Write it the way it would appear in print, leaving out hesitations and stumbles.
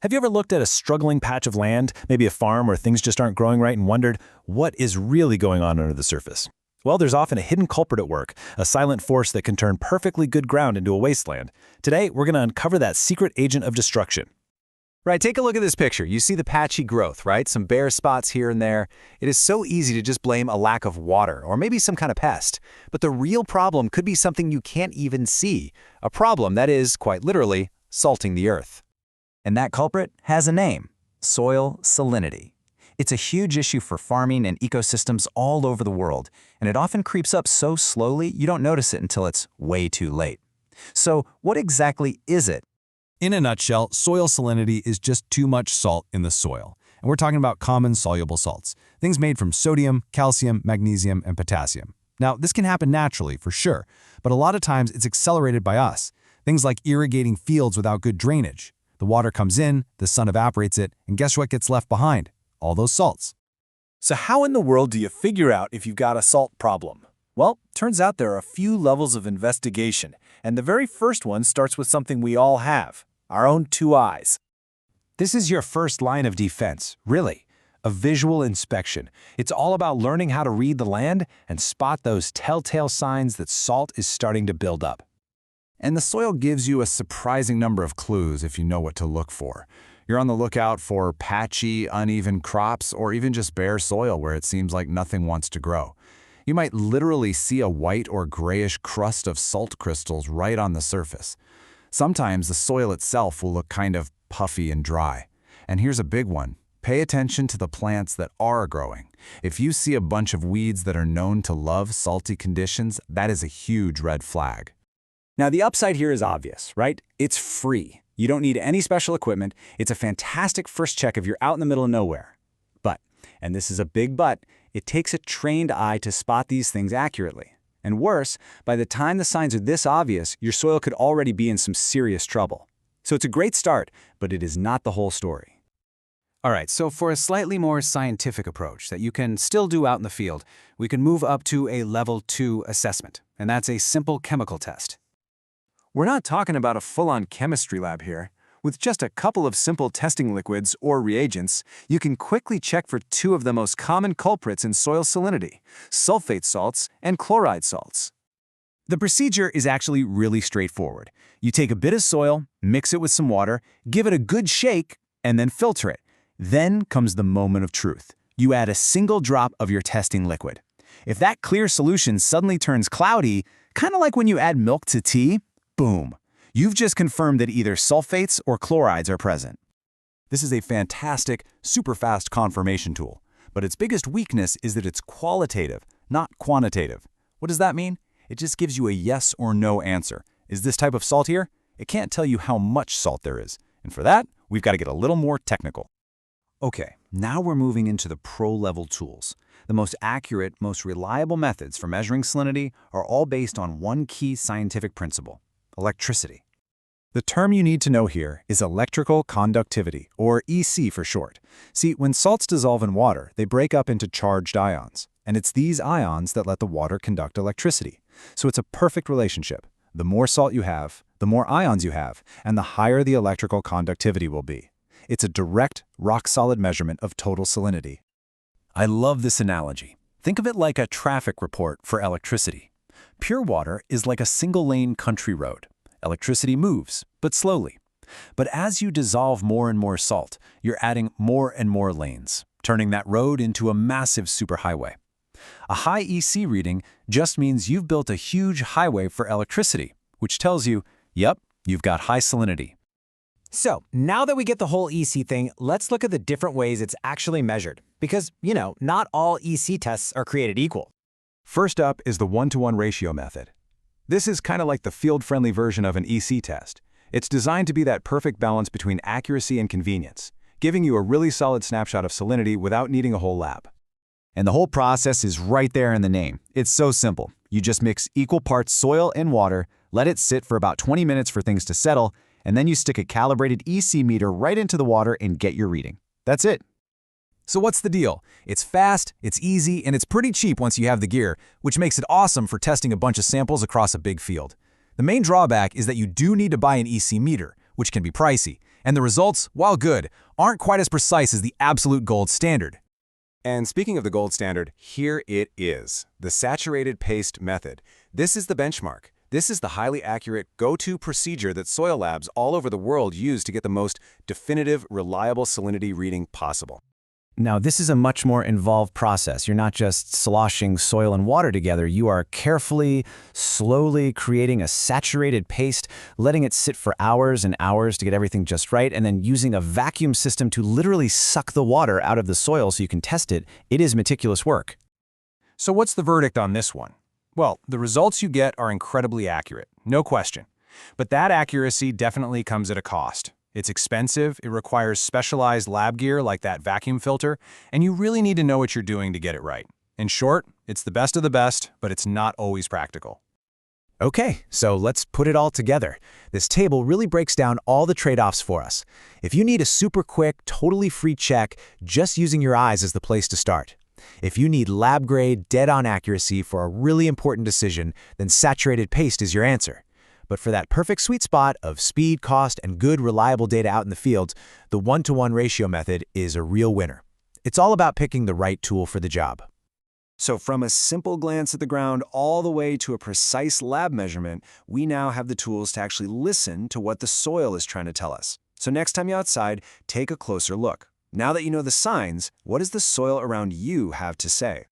Have you ever looked at a struggling patch of land, maybe a farm where things just aren't growing right, and wondered, what is really going on under the surface? Well, there's often a hidden culprit at work, a silent force that can turn perfectly good ground into a wasteland. Today, we're going to uncover that secret agent of destruction. Right, take a look at this picture. You see the patchy growth, right? Some bare spots here and there. It is so easy to just blame a lack of water or maybe some kind of pest. But the real problem could be something you can't even see. A problem that is, quite literally, salting the earth. And that culprit has a name: soil salinity. It's a huge issue for farming and ecosystems all over the world, and it often creeps up so slowly you don't notice it until it's way too late. So what exactly is it? In a nutshell, soil salinity is just too much salt in the soil. And we're talking about common soluble salts, things made from sodium, calcium, magnesium, and potassium. Now, this can happen naturally, for sure, but a lot of times it's accelerated by us. Things like irrigating fields without good drainage. The water comes in, the sun evaporates it, and guess what gets left behind? All those salts. So how in the world do you figure out if you've got a salt problem? Well, turns out there are a few levels of investigation, and the very first one starts with something we all have: our own two eyes. This is your first line of defense, really. A visual inspection. It's all about learning how to read the land and spot those telltale signs that salt is starting to build up. And the soil gives you a surprising number of clues if you know what to look for. You're on the lookout for patchy, uneven crops, or even just bare soil where it seems like nothing wants to grow. You might literally see a white or grayish crust of salt crystals right on the surface. Sometimes the soil itself will look kind of puffy and dry. And here's a big one. Pay attention to the plants that are growing. If you see a bunch of weeds that are known to love salty conditions, that is a huge red flag. Now, the upside here is obvious, right? It's free. You don't need any special equipment. It's a fantastic first check if you're out in the middle of nowhere. But, and this is a big but, it takes a trained eye to spot these things accurately. And worse, by the time the signs are this obvious, your soil could already be in some serious trouble. So it's a great start, but it is not the whole story. All right, so for a slightly more scientific approach that you can still do out in the field, we can move up to a level 2 assessment, and that's a simple chemical test. We're not talking about a full-on chemistry lab here. With just a couple of simple testing liquids or reagents, you can quickly check for two of the most common culprits in soil salinity: sulfate salts and chloride salts. The procedure is actually really straightforward. You take a bit of soil, mix it with some water, give it a good shake, and then filter it. Then comes the moment of truth. You add a single drop of your testing liquid. If that clear solution suddenly turns cloudy, kind of like when you add milk to tea, boom. You've just confirmed that either sulfates or chlorides are present. This is a fantastic, super fast confirmation tool, but its biggest weakness is that it's qualitative, not quantitative. What does that mean? It just gives you a yes or no answer. Is this type of salt here? It can't tell you how much salt there is. And for that, we've got to get a little more technical. Okay, now we're moving into the pro-level tools. The most accurate, most reliable methods for measuring salinity are all based on one key scientific principle: electricity. The term you need to know here is electrical conductivity, or EC for short. See, when salts dissolve in water, they break up into charged ions, and it's these ions that let the water conduct electricity. So it's a perfect relationship. The more salt you have, the more ions you have, and the higher the electrical conductivity will be. It's a direct, rock-solid measurement of total salinity. I love this analogy. Think of it like a traffic report for electricity. Pure water is like a single-lane country road. Electricity moves, but slowly. But as you dissolve more and more salt, you're adding more and more lanes, turning that road into a massive superhighway. A high EC reading just means you've built a huge highway for electricity, which tells you, yep, you've got high salinity. So, now that we get the whole EC thing, let's look at the different ways it's actually measured. Because, not all EC tests are created equal. First up is the 1-to-1 ratio method. This is kind of like the field-friendly version of an EC test. It's designed to be that perfect balance between accuracy and convenience, giving you a really solid snapshot of salinity without needing a whole lab. And the whole process is right there in the name. It's so simple. You just mix equal parts soil and water, let it sit for about 20 minutes for things to settle, and then you stick a calibrated EC meter right into the water and get your reading. That's it. So what's the deal? It's fast, it's easy, and it's pretty cheap once you have the gear, which makes it awesome for testing a bunch of samples across a big field. The main drawback is that you do need to buy an EC meter, which can be pricey, And the results, while good, aren't quite as precise as the absolute gold standard. And speaking of the gold standard, here it is, the saturated paste method. This is the benchmark. This is the highly accurate go-to procedure that soil labs all over the world use to get the most definitive, reliable salinity reading possible. Now, this is a much more involved process. You're not just sloshing soil and water together. You are carefully, slowly creating a saturated paste, letting it sit for hours and hours to get everything just right, and then using a vacuum system to literally suck the water out of the soil so you can test it. It is meticulous work. So what's the verdict on this one? Well, the results you get are incredibly accurate, no question. But that accuracy definitely comes at a cost. It's expensive, it requires specialized lab gear like that vacuum filter, and you really need to know what you're doing to get it right. In short, it's the best of the best, but it's not always practical. Okay, so let's put it all together. This table really breaks down all the trade-offs for us. If you need a super quick, totally free check, just using your eyes is the place to start. If you need lab-grade, dead-on accuracy for a really important decision, then saturated paste is your answer. But for that perfect sweet spot of speed, cost, and good, reliable data out in the field, the 1-to-1 ratio method is a real winner. It's all about picking the right tool for the job. So from a simple glance at the ground all the way to a precise lab measurement, we now have the tools to actually listen to what the soil is trying to tell us. So next time you're outside, take a closer look. Now that you know the signs, what does the soil around you have to say?